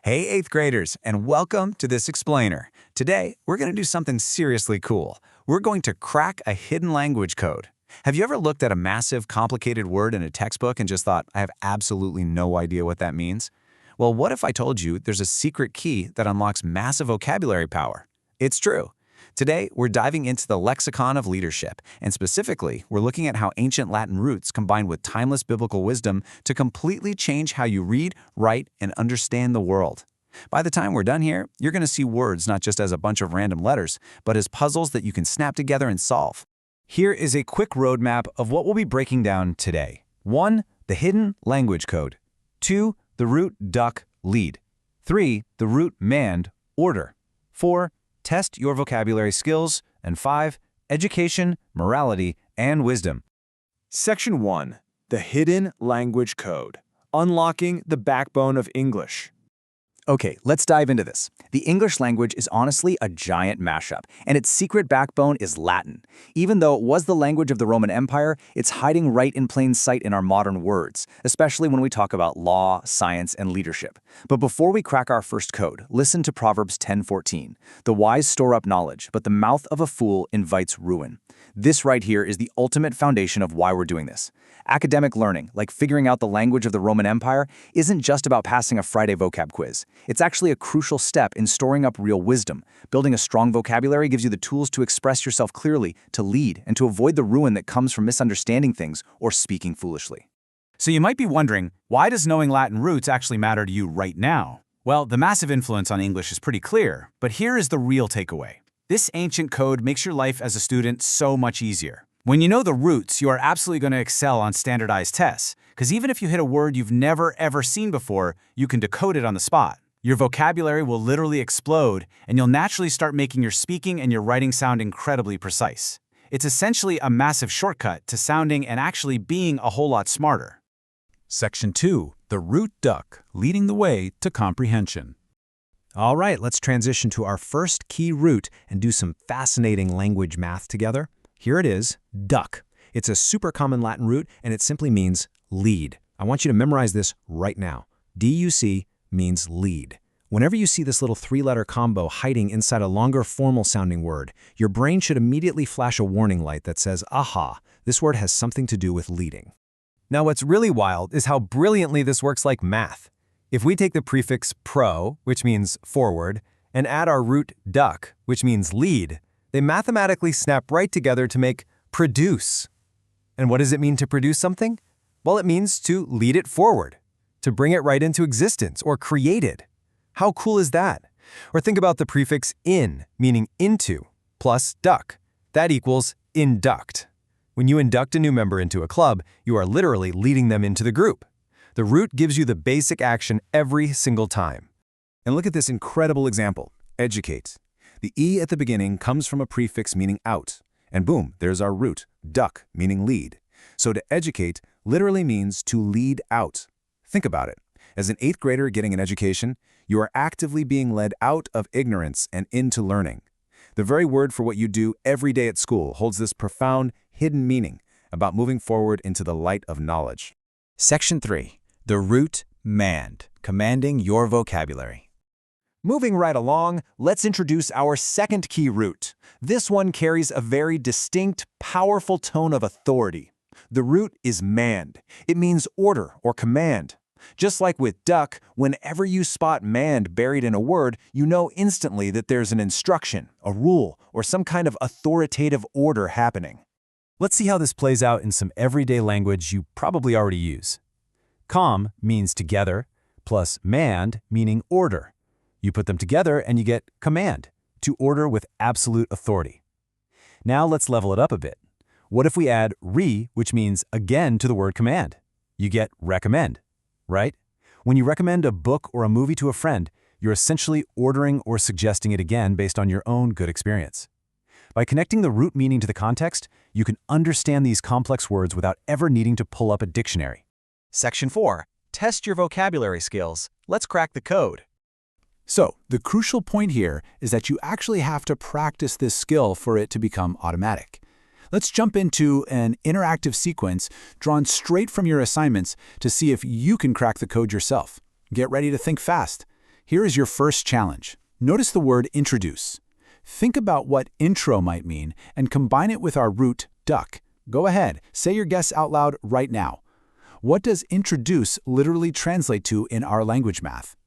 Hey, 8th graders, and welcome to this explainer. Today, we're going to do something seriously cool. We're going to crack a hidden language code. Have you ever looked at a massive, complicated word in a textbook and just thought, I have absolutely no idea what that means? Well, what if I told you there's a secret key that unlocks massive vocabulary power? It's true. Today, we're diving into the lexicon of leadership, and specifically, we're looking at how ancient Latin roots combine with timeless biblical wisdom to completely change how you read, write, and understand the world. By the time we're done here, you're going to see words not just as a bunch of random letters, but as puzzles that you can snap together and solve. Here is a quick roadmap of what we'll be breaking down today. 1. The hidden language code. 2. The root duck, lead. 3. The root mand, order. 4. Test your vocabulary skills. And 5. Education, morality, and wisdom. Section 1. The hidden language code. Unlocking the backbone of English. Okay, let's dive into this. The English language is honestly a giant mashup, and its secret backbone is Latin. Even though it was the language of the Roman Empire, it's hiding right in plain sight in our modern words, especially when we talk about law, science, and leadership. But before we crack our first code, listen to Proverbs 10:14. The wise store up knowledge, but the mouth of a fool invites ruin. This right here is the ultimate foundation of why we're doing this. Academic learning, like figuring out the language of the Roman Empire, isn't just about passing a Friday vocab quiz. It's actually a crucial step in storing up real wisdom. Building a strong vocabulary gives you the tools to express yourself clearly, to lead, and to avoid the ruin that comes from misunderstanding things or speaking foolishly. So you might be wondering, why does knowing Latin roots actually matter to you right now? Well, the massive influence on English is pretty clear, but here is the real takeaway. This ancient code makes your life as a student so much easier. When you know the roots, you are absolutely going to excel on standardized tests, because even if you hit a word you've never ever seen before, you can decode it on the spot. Your vocabulary will literally explode, and you'll naturally start making your speaking and your writing sound incredibly precise. It's essentially a massive shortcut to sounding and actually being a whole lot smarter. Section 2. The root duck, leading the way to comprehension. All right, let's transition to our first key root and do some fascinating language math together. Here it is, duck. It's a super common Latin root, and it simply means lead. I want you to memorize this right now. D-U-C means lead. Whenever you see this little three-letter combo hiding inside a longer formal-sounding word, your brain should immediately flash a warning light that says, aha, this word has something to do with leading. Now what's really wild is how brilliantly this works like math. If we take the prefix pro, which means forward, and add our root duck, which means lead, they mathematically snap right together to make produce. And what does it mean to produce something? Well, it means to lead it forward, to bring it right into existence or create it. How cool is that? Or think about the prefix in, meaning into, plus duck. That equals induct. When you induct a new member into a club, you are literally leading them into the group. The root gives you the basic action every single time. And look at this incredible example, educate. The E at the beginning comes from a prefix meaning out, and boom, there's our root, duck, meaning lead. So to educate literally means to lead out. Think about it. As an 8th grader getting an education, you are actively being led out of ignorance and into learning. The very word for what you do every day at school holds this profound, hidden meaning about moving forward into the light of knowledge. Section 3. The root mand, commanding your vocabulary. Moving right along, let's introduce our second key root. This one carries a very distinct, powerful tone of authority. The root is mand. It means order or command. Just like with duck, whenever you spot mand buried in a word, you know instantly that there's an instruction, a rule, or some kind of authoritative order happening. Let's see how this plays out in some everyday language you probably already use. Com means together, plus mand meaning order. You put them together and you get command, to order with absolute authority. Now let's level it up a bit. What if we add re, which means again to the word command? You get recommend, right? When you recommend a book or a movie to a friend, you're essentially ordering or suggesting it again based on your own good experience. By connecting the root meaning to the context, you can understand these complex words without ever needing to pull up a dictionary. Section 4. Test your vocabulary skills. Let's crack the code. So, the crucial point here is that you actually have to practice this skill for it to become automatic. Let's jump into an interactive sequence drawn straight from your assignments to see if you can crack the code yourself. Get ready to think fast. Here is your first challenge. Notice the word introduce. Think about what intro might mean and combine it with our root, duck. Go ahead, say your guess out loud right now. What does introduce literally translate to in our language math?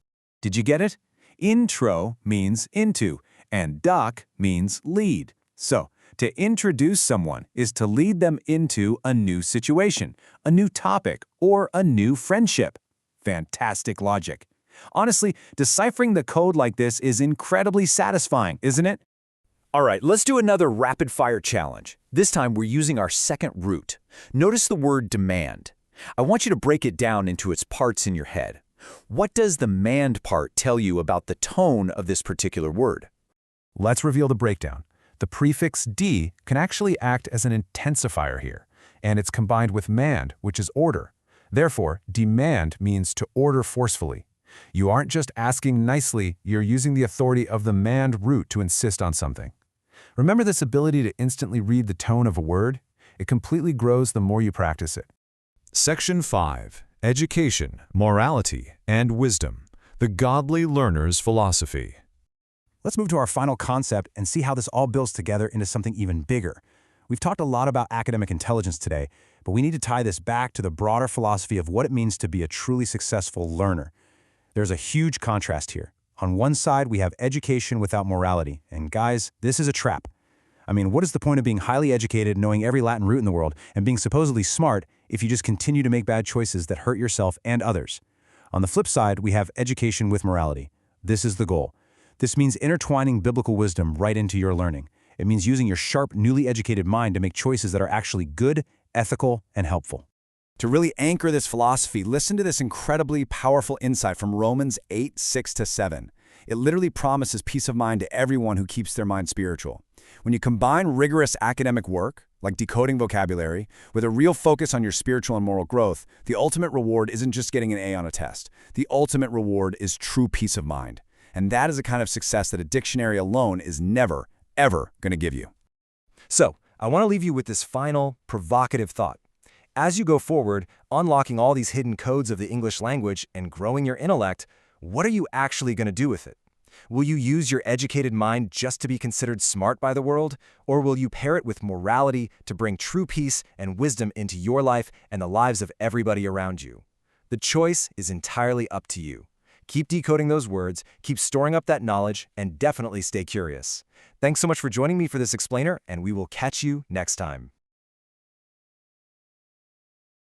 Did you get it? Intro means into, and duck means lead. So, to introduce someone is to lead them into a new situation, a new topic, or a new friendship. Fantastic logic. Honestly, deciphering the code like this is incredibly satisfying, isn't it? All right, let's do another rapid-fire challenge. This time we're using our second root. Notice the word demand. I want you to break it down into its parts in your head. What does the mand part tell you about the tone of this particular word? Let's reveal the breakdown. The prefix D can actually act as an intensifier here, and it's combined with mand, which is order. Therefore, demand means to order forcefully. You aren't just asking nicely, you're using the authority of the mand root to insist on something. Remember this ability to instantly read the tone of a word? It completely grows the more you practice it. Section 5. Education, Morality, and Wisdom. The Godly Learner's Philosophy. Let's move to our final concept and see how this all builds together into something even bigger. We've talked a lot about academic intelligence today, but we need to tie this back to the broader philosophy of what it means to be a truly successful learner. There's a huge contrast here. On one side, we have education without morality, and guys, this is a trap. I mean, what is the point of being highly educated, knowing every Latin root in the world, and being supposedly smart if you just continue to make bad choices that hurt yourself and others? On the flip side, we have education with morality. This is the goal. This means intertwining biblical wisdom right into your learning. It means using your sharp, newly educated mind to make choices that are actually good, ethical, and helpful. To really anchor this philosophy, listen to this incredibly powerful insight from Romans 8, 6-7. It literally promises peace of mind to everyone who keeps their mind spiritual. When you combine rigorous academic work, like decoding vocabulary, with a real focus on your spiritual and moral growth, the ultimate reward isn't just getting an A on a test. The ultimate reward is true peace of mind. And that is a kind of success that a dictionary alone is never, ever going to give you. So, I want to leave you with this final, provocative thought. As you go forward, unlocking all these hidden codes of the English language and growing your intellect, what are you actually going to do with it? Will you use your educated mind just to be considered smart by the world, or will you pair it with morality to bring true peace and wisdom into your life and the lives of everybody around you? The choice is entirely up to you. Keep decoding those words, keep storing up that knowledge, and definitely stay curious. Thanks so much for joining me for this explainer, and we will catch you next time.